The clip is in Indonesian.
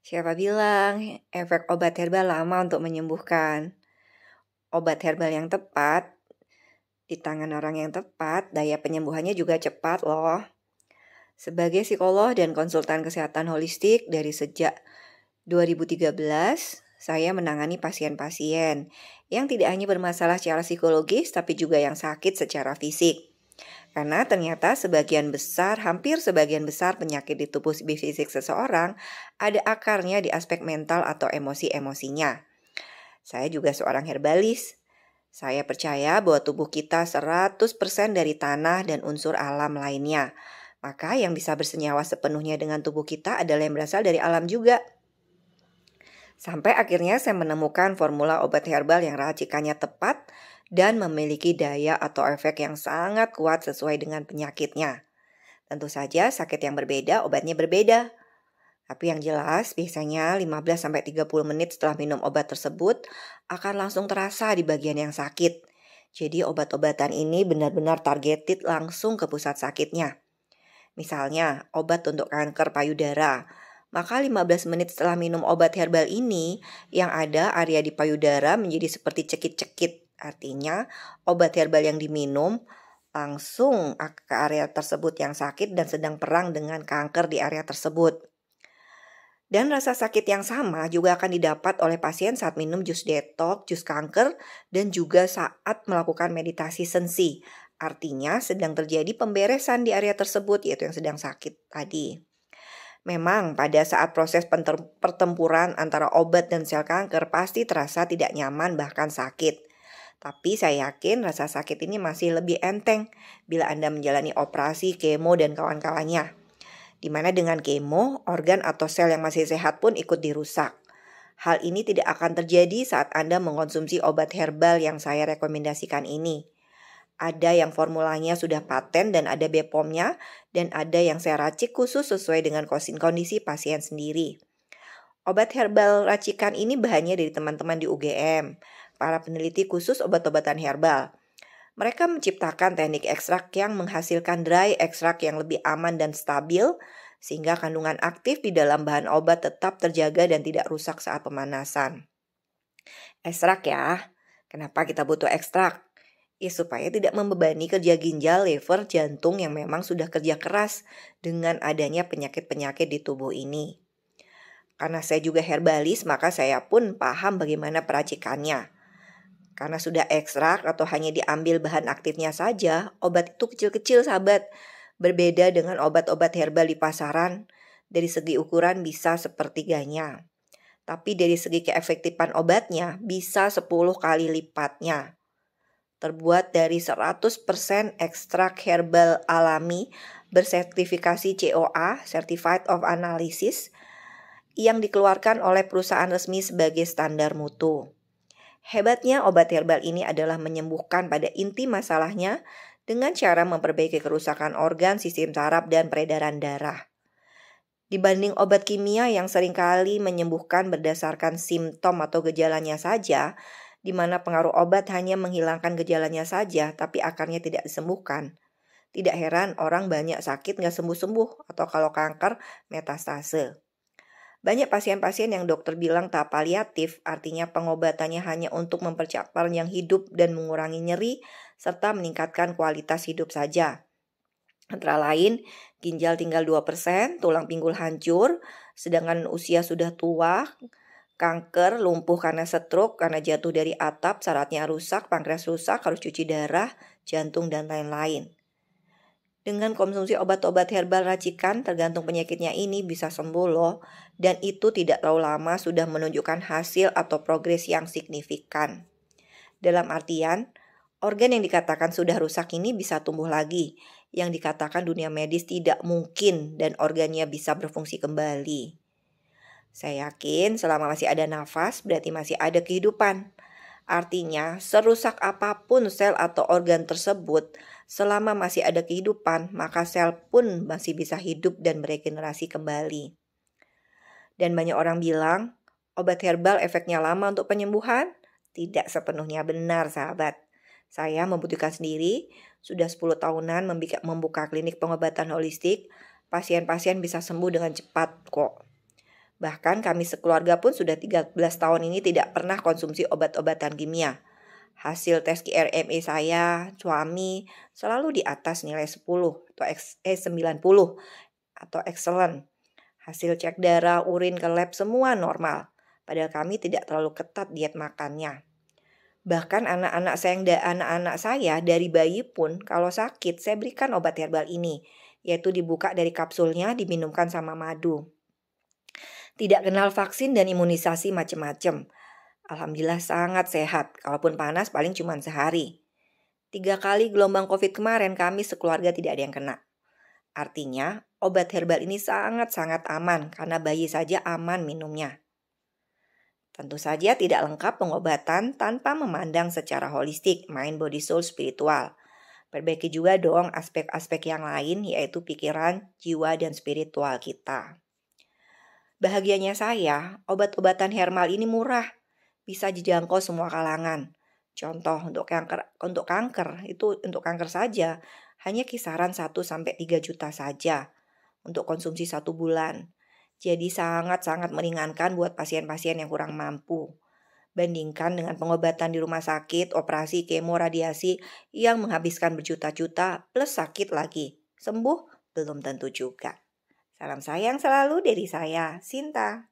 Siapa bilang efek obat herbal lama untuk menyembuhkan? Obat herbal yang tepat, di tangan orang yang tepat, daya penyembuhannya juga cepat loh. Sebagai psikolog dan konsultan kesehatan holistik dari sejak 2013, saya menangani pasien-pasien yang tidak hanya bermasalah secara psikologis, tapi juga yang sakit secara fisik. Karena ternyata hampir sebagian besar penyakit di tubuh fisik seseorang ada akarnya di aspek mental atau emosi-emosinya. Saya juga seorang herbalis. Saya percaya bahwa tubuh kita 100% dari tanah dan unsur alam lainnya. Maka yang bisa bersenyawa sepenuhnya dengan tubuh kita adalah yang berasal dari alam juga. Sampai akhirnya saya menemukan formula obat herbal yang racikannya tepat dan memiliki daya atau efek yang sangat kuat sesuai dengan penyakitnya. Tentu saja sakit yang berbeda, obatnya berbeda. Tapi yang jelas biasanya 15-30 menit setelah minum obat tersebut akan langsung terasa di bagian yang sakit. Jadi obat-obatan ini benar-benar targeted langsung ke pusat sakitnya. Misalnya obat untuk kanker payudara. Maka 15 menit setelah minum obat herbal ini, yang ada area di payudara menjadi seperti cekit-cekit. Artinya obat herbal yang diminum langsung ke area tersebut yang sakit dan sedang perang dengan kanker di area tersebut. Dan rasa sakit yang sama juga akan didapat oleh pasien saat minum jus detox, jus kanker, dan juga saat melakukan meditasi sensi. Artinya sedang terjadi pemberesan di area tersebut, yaitu yang sedang sakit tadi. Memang pada saat proses pertempuran antara obat dan sel kanker pasti terasa tidak nyaman bahkan sakit. Tapi saya yakin rasa sakit ini masih lebih enteng bila Anda menjalani operasi, kemo, dan kawan-kawannya. Di mana dengan kemo, organ atau sel yang masih sehat pun ikut dirusak. Hal ini tidak akan terjadi saat Anda mengkonsumsi obat herbal yang saya rekomendasikan ini. Ada yang formulanya sudah paten dan ada BPOM-nya, dan ada yang saya racik khusus sesuai dengan kondisi pasien sendiri. Obat herbal racikan ini bahannya dari teman-teman di UGM, para peneliti khusus obat-obatan herbal. Mereka menciptakan teknik ekstrak yang menghasilkan dry ekstrak yang lebih aman dan stabil, sehingga kandungan aktif di dalam bahan obat tetap terjaga dan tidak rusak saat pemanasan. Ekstrak ya, kenapa kita butuh ekstrak? Ya supaya tidak membebani kerja ginjal, liver, jantung yang memang sudah kerja keras dengan adanya penyakit-penyakit di tubuh ini. Karena saya juga herbalis, maka saya pun paham bagaimana peracikannya. Karena sudah ekstrak atau hanya diambil bahan aktifnya saja, obat itu kecil-kecil sahabat. Berbeda dengan obat-obat herbal di pasaran, dari segi ukuran bisa sepertiganya. Tapi dari segi keefektifan obatnya bisa 10 kali lipatnya. Terbuat dari 100% ekstrak herbal alami bersertifikasi COA, Certified of Analysis, yang dikeluarkan oleh perusahaan resmi sebagai standar mutu. Hebatnya obat herbal ini adalah menyembuhkan pada inti masalahnya dengan cara memperbaiki kerusakan organ, sistem saraf, dan peredaran darah. Dibanding obat kimia yang seringkali menyembuhkan berdasarkan simptom atau gejalanya saja, di mana pengaruh obat hanya menghilangkan gejalanya saja, tapi akarnya tidak disembuhkan. Tidak heran orang banyak sakit nggak sembuh-sembuh, atau kalau kanker, metastase. Banyak pasien-pasien yang dokter bilang tahap paliatif, artinya pengobatannya hanya untuk mempercepat panjang hidup dan mengurangi nyeri, serta meningkatkan kualitas hidup saja. Antara lain, ginjal tinggal 2%, tulang pinggul hancur, sedangkan usia sudah tua, kanker, lumpuh karena stroke, karena jatuh dari atap, sarafnya rusak, pankreas rusak, harus cuci darah, jantung, dan lain-lain. Dengan konsumsi obat-obat herbal racikan tergantung penyakitnya ini bisa sembuh loh. Dan itu tidak terlalu lama sudah menunjukkan hasil atau progres yang signifikan. Dalam artian, organ yang dikatakan sudah rusak ini bisa tumbuh lagi. Yang dikatakan dunia medis tidak mungkin dan organnya bisa berfungsi kembali. Saya yakin selama masih ada nafas berarti masih ada kehidupan. Artinya, serusak apapun sel atau organ tersebut, selama masih ada kehidupan, maka sel pun masih bisa hidup dan beregenerasi kembali. Dan banyak orang bilang, obat herbal efeknya lama untuk penyembuhan? Tidak sepenuhnya benar, sahabat. Saya membuktikan sendiri, sudah 10 tahunan membuka klinik pengobatan holistik, pasien-pasien bisa sembuh dengan cepat kok. Bahkan kami sekeluarga pun sudah 13 tahun ini tidak pernah konsumsi obat-obatan kimia. Hasil tes KRMA saya, suami, selalu di atas nilai 10 atau 90 atau excellent. Hasil cek darah, urin ke lab semua normal. Padahal kami tidak terlalu ketat diet makannya. Bahkan anak-anak saya dari bayi pun kalau sakit saya berikan obat herbal ini, yaitu dibuka dari kapsulnya diminumkan sama madu. Tidak kenal vaksin dan imunisasi macam-macam. Alhamdulillah sangat sehat, kalaupun panas paling cuma sehari. 3 kali gelombang COVID kemarin kami sekeluarga tidak ada yang kena. Artinya obat herbal ini sangat-sangat aman karena bayi saja aman minumnya. Tentu saja tidak lengkap pengobatan tanpa memandang secara holistik, mind, body, soul, spiritual. Perbaiki juga dong aspek-aspek yang lain yaitu pikiran, jiwa, dan spiritual kita. Bahagianya saya, obat-obatan herbal ini murah, bisa dijangkau semua kalangan. Contoh untuk kanker saja hanya kisaran 1-3 juta saja untuk konsumsi 1 bulan. Jadi sangat-sangat meringankan buat pasien-pasien yang kurang mampu. Bandingkan dengan pengobatan di rumah sakit, operasi, kemo, radiasi yang menghabiskan berjuta-juta plus sakit lagi. Sembuh belum tentu juga. Salam sayang selalu dari saya, Sinta.